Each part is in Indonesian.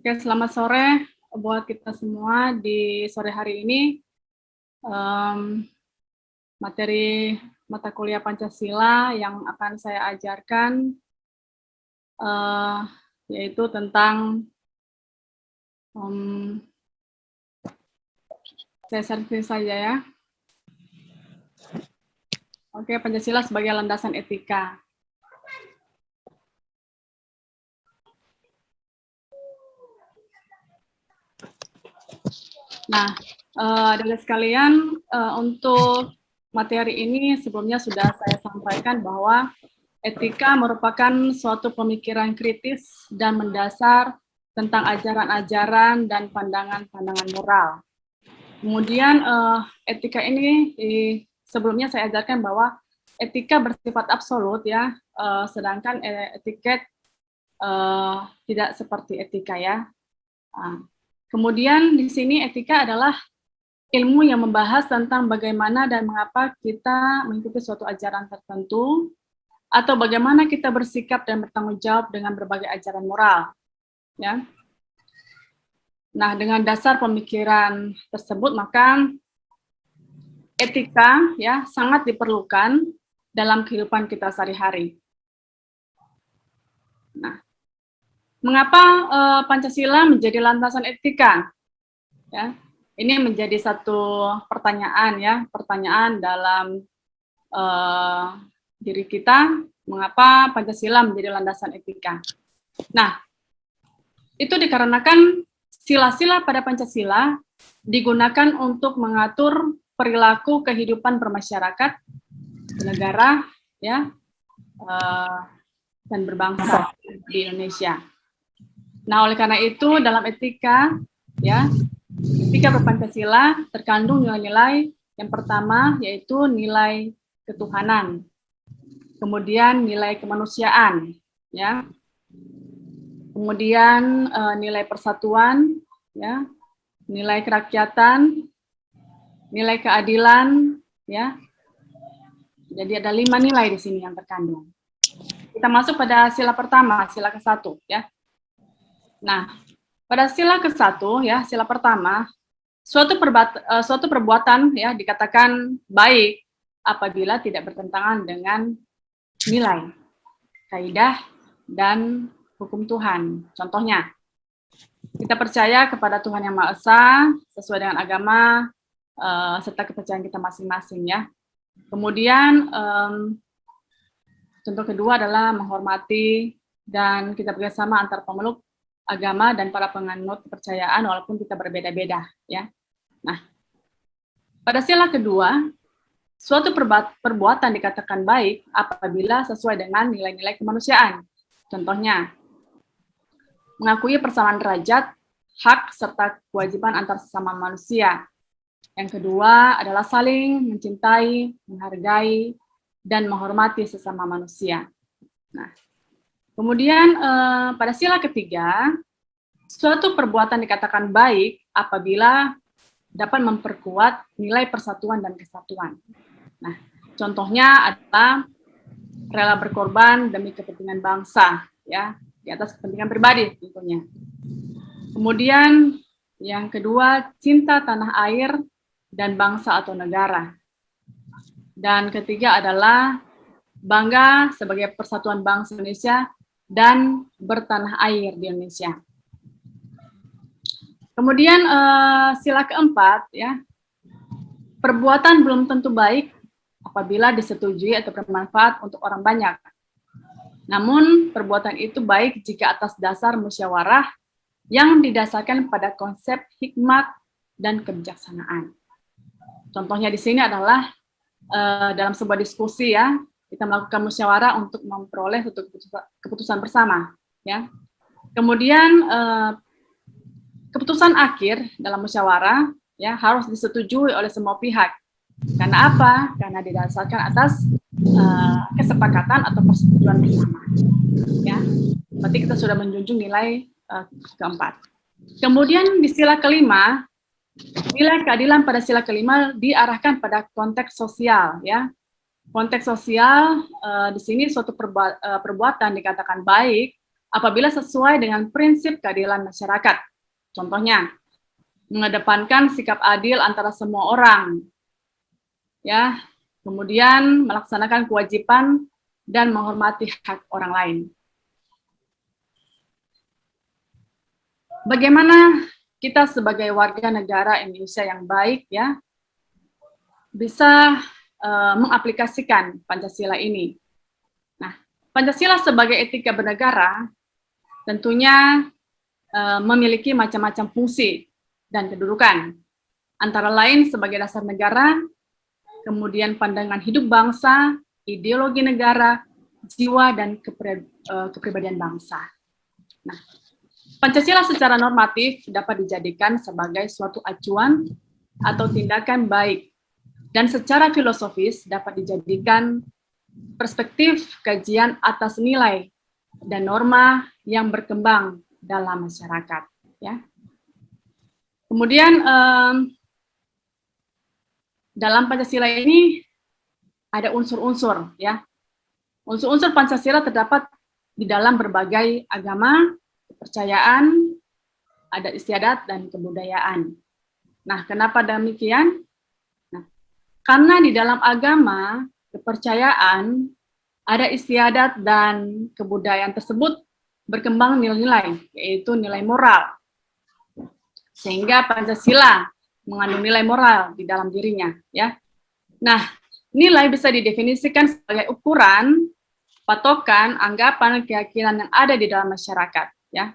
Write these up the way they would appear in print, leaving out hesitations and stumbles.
Oke, selamat sore buat kita semua di sore hari ini. Materi mata kuliah Pancasila yang akan saya ajarkan yaitu tentang saya share saja ya. Oke, Pancasila sebagai landasan etika. Nah, dari sekalian, untuk materi ini sebelumnya sudah saya sampaikan bahwa etika merupakan suatu pemikiran kritis dan mendasar tentang ajaran-ajaran dan pandangan-pandangan moral. Kemudian etika ini sebelumnya saya ajarkan bahwa etika bersifat absolut ya, sedangkan etiket tidak seperti etika ya. Kemudian di sini etika adalah ilmu yang membahas tentang bagaimana dan mengapa kita mengikuti suatu ajaran tertentu, atau bagaimana kita bersikap dan bertanggung jawab dengan berbagai ajaran moral. Ya. Nah, dengan dasar pemikiran tersebut, maka etika ya sangat diperlukan dalam kehidupan kita sehari-hari. Nah, mengapa Pancasila menjadi landasan etika? Ya, ini menjadi satu pertanyaan ya, pertanyaan dalam diri kita, mengapa Pancasila menjadi landasan etika. Nah, itu dikarenakan sila-sila pada Pancasila digunakan untuk mengatur perilaku kehidupan bermasyarakat, bernegara, ya, dan berbangsa di Indonesia. Nah, oleh karena itu dalam etika, ya, etika berpancasila terkandung nilai-nilai yang pertama yaitu nilai ketuhanan, kemudian nilai kemanusiaan, ya, kemudian nilai persatuan, ya, nilai kerakyatan, nilai keadilan, ya. Jadi ada 5 nilai di sini yang terkandung. Kita masuk pada sila pertama, sila ke-1, ya. Nah, pada sila ke-1, ya, sila pertama, suatu perbuatan ya dikatakan baik apabila tidak bertentangan dengan nilai, kaidah, dan hukum Tuhan. Contohnya, kita percaya kepada Tuhan Yang Maha Esa sesuai dengan agama serta kepercayaan kita masing-masing ya. Kemudian contoh kedua adalah menghormati dan kita bekerjasama antar pemeluk agama dan para penganut kepercayaan walaupun kita berbeda-beda ya. Nah, pada sila kedua, suatu perbuatan dikatakan baik apabila sesuai dengan nilai-nilai kemanusiaan. Contohnya, mengakui persamaan derajat, hak, serta kewajiban antar sesama manusia. Yang kedua adalah saling mencintai, menghargai, dan menghormati sesama manusia. Nah, kemudian pada sila ketiga, suatu perbuatan dikatakan baik apabila dapat memperkuat nilai persatuan dan kesatuan. Nah, contohnya adalah rela berkorban demi kepentingan bangsa, ya, di atas kepentingan pribadi tentunya. Kemudian yang kedua, cinta tanah air dan bangsa atau negara. Dan ketiga adalah bangga sebagai persatuan bangsa Indonesia dan bertanah air di Indonesia. Kemudian sila keempat, ya, perbuatan belum tentu baik apabila disetujui atau bermanfaat untuk orang banyak. Namun perbuatan itu baik jika atas dasar musyawarah yang didasarkan pada konsep hikmat dan kebijaksanaan. Contohnya di sini adalah dalam sebuah diskusi ya, kita melakukan musyawarah untuk memperoleh suatu keputusan bersama, ya. Kemudian keputusan akhir dalam musyawarah ya harus disetujui oleh semua pihak. Karena apa? Karena didasarkan atas kesepakatan atau persetujuan bersama. Ya, berarti kita sudah menjunjung nilai keempat. Kemudian di sila kelima, nilai keadilan pada sila kelima diarahkan pada konteks sosial. Ya, konteks sosial di sini suatu perbuatan dikatakan baik apabila sesuai dengan prinsip keadilan masyarakat. Contohnya, mengedepankan sikap adil antara semua orang, ya, kemudian melaksanakan kewajiban dan menghormati hak orang lain. Bagaimana kita sebagai warga negara Indonesia yang baik, ya, bisa mengaplikasikan Pancasila ini? Nah, Pancasila sebagai etika bernegara tentunya memiliki macam-macam fungsi dan kedudukan, antara lain sebagai dasar negara, kemudian pandangan hidup bangsa, ideologi negara, jiwa, dan kepribadian bangsa. Nah, Pancasila secara normatif dapat dijadikan sebagai suatu acuan atau tindakan baik, dan secara filosofis dapat dijadikan perspektif kajian atas nilai dan norma yang berkembang dalam masyarakat. Ya. Kemudian dalam Pancasila ini ada unsur-unsur, ya. Unsur-unsur Pancasila terdapat di dalam berbagai agama, kepercayaan, adat istiadat, dan kebudayaan. Nah, kenapa demikian? Nah, karena di dalam agama, kepercayaan, ada istiadat dan kebudayaan tersebut berkembang nilai-nilai, yaitu nilai moral. Sehingga Pancasila mengandung nilai moral di dalam dirinya, ya. Nah, nilai bisa didefinisikan sebagai ukuran, patokan, anggapan, keyakinan yang ada di dalam masyarakat, ya.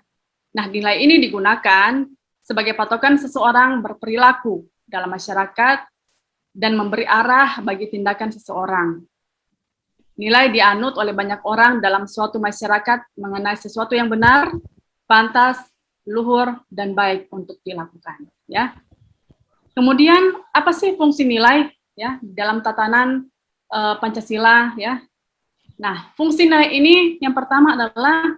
Nah, nilai ini digunakan sebagai patokan seseorang berperilaku dalam masyarakat dan memberi arah bagi tindakan seseorang. Nilai dianut oleh banyak orang dalam suatu masyarakat mengenai sesuatu yang benar, pantas, luhur, dan baik untuk dilakukan. Ya. Kemudian apa sih fungsi nilai, ya, dalam tatanan Pancasila? Ya. Nah, fungsi nilai ini yang pertama adalah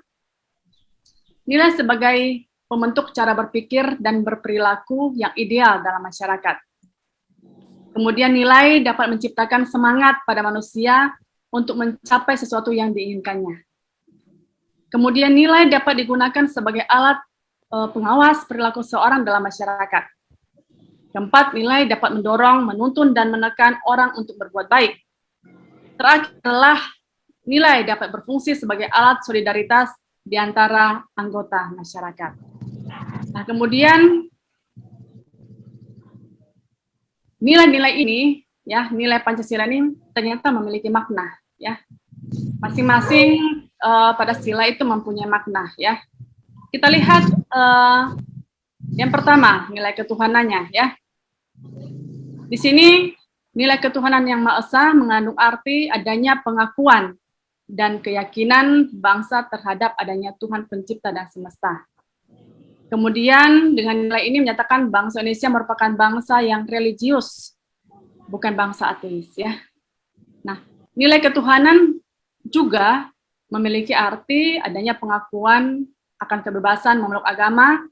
nilai sebagai pembentuk cara berpikir dan berperilaku yang ideal dalam masyarakat. Kemudian nilai dapat menciptakan semangat pada manusia untuk mencapai sesuatu yang diinginkannya. Kemudian nilai dapat digunakan sebagai alat pengawas perilaku seorang dalam masyarakat. Keempat, nilai dapat mendorong, menuntun, dan menekan orang untuk berbuat baik. Terakhir adalah nilai dapat berfungsi sebagai alat solidaritas di antara anggota masyarakat. Nah, kemudian nilai-nilai ini, ya, nilai Pancasila ini ternyata memiliki makna, ya. Masing-masing pada sila itu mempunyai makna, ya. Kita lihat yang pertama, nilai ketuhanannya, ya. Di sini nilai ketuhanan yang Maha Esa mengandung arti adanya pengakuan dan keyakinan bangsa terhadap adanya Tuhan pencipta dan semesta. Kemudian dengan nilai ini menyatakan bangsa Indonesia merupakan bangsa yang religius, bukan bangsa ateis, ya. Nah, nilai ketuhanan juga memiliki arti adanya pengakuan akan kebebasan memeluk agama,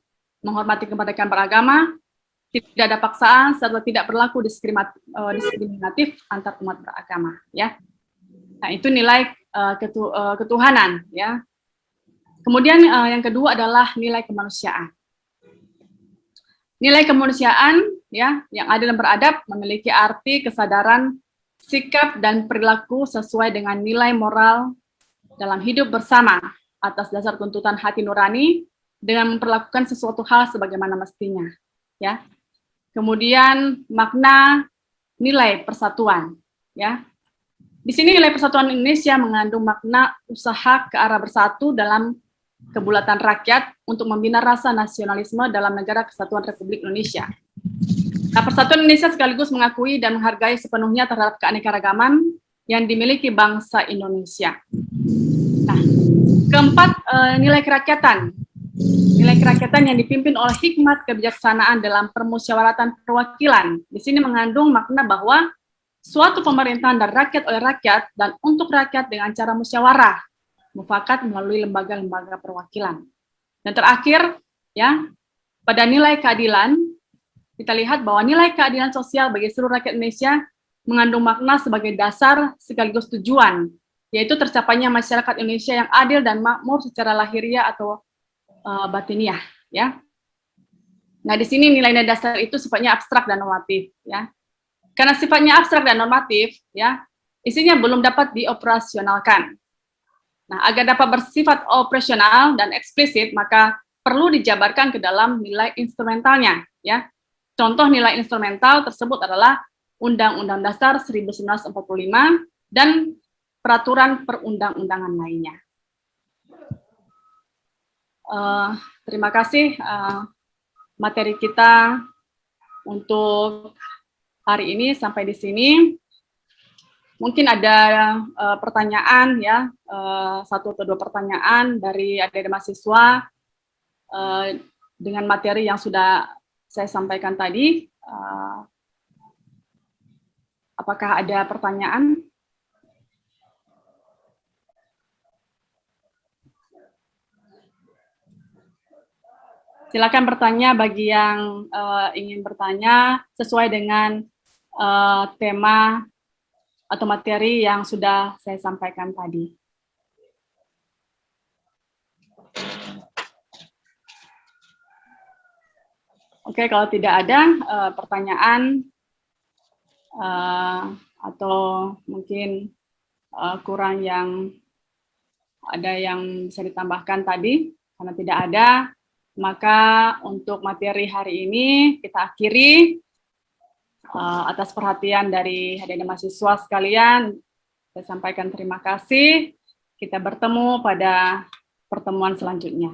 menghormati kemerdekaan beragama, tidak ada paksaan, serta tidak berlaku diskriminatif antar umat beragama, ya. Nah, itu nilai ketuhanan, ya. Kemudian yang kedua adalah nilai kemanusiaan. Nilai kemanusiaan, ya, yang adil dan beradab memiliki arti kesadaran, sikap dan perilaku sesuai dengan nilai moral dalam hidup bersama atas dasar tuntutan hati nurani dengan memperlakukan sesuatu hal sebagaimana mestinya, ya. Kemudian makna nilai persatuan, ya. Di sini nilai persatuan Indonesia mengandung makna usaha ke arah bersatu dalam kebulatan rakyat untuk membina rasa nasionalisme dalam negara kesatuan Republik Indonesia. Nah, persatuan Indonesia sekaligus mengakui dan menghargai sepenuhnya terhadap keanekaragaman yang dimiliki bangsa Indonesia. Nah, keempat, nilai kerakyatan. Nilai kerakyatan yang dipimpin oleh hikmat kebijaksanaan dalam permusyawaratan perwakilan. Di sini mengandung makna bahwa suatu pemerintahan dari rakyat oleh rakyat dan untuk rakyat dengan cara musyawarah, mufakat melalui lembaga-lembaga perwakilan. Dan terakhir, ya, pada nilai keadilan, kita lihat bahwa nilai keadilan sosial bagi seluruh rakyat Indonesia mengandung makna sebagai dasar sekaligus tujuan yaitu tercapainya masyarakat Indonesia yang adil dan makmur secara lahiriah atau batiniah, ya. Nah, di sini nilai-nilai dasar itu sifatnya abstrak dan normatif, ya. Karena sifatnya abstrak dan normatif, ya, isinya belum dapat dioperasionalkan. Nah, agar dapat bersifat operasional dan eksplisit, maka perlu dijabarkan ke dalam nilai instrumentalnya, ya. Contoh nilai instrumental tersebut adalah Undang-Undang Dasar 1945 dan peraturan perundang-undangan lainnya. Terima kasih, materi kita untuk hari ini sampai di sini. Mungkin ada pertanyaan, ya, 1 atau 2 pertanyaan dari adik-adik mahasiswa dengan materi yang sudah saya sampaikan tadi. Apakah ada pertanyaan? Silakan bertanya bagi yang ingin bertanya sesuai dengan tema atau materi yang sudah saya sampaikan tadi. Oke, kalau tidak ada pertanyaan atau mungkin kurang yang ada yang bisa ditambahkan tadi, karena tidak ada, maka untuk materi hari ini kita akhiri. Atas perhatian dari adik-adik mahasiswa sekalian, saya sampaikan terima kasih. Kita bertemu pada pertemuan selanjutnya.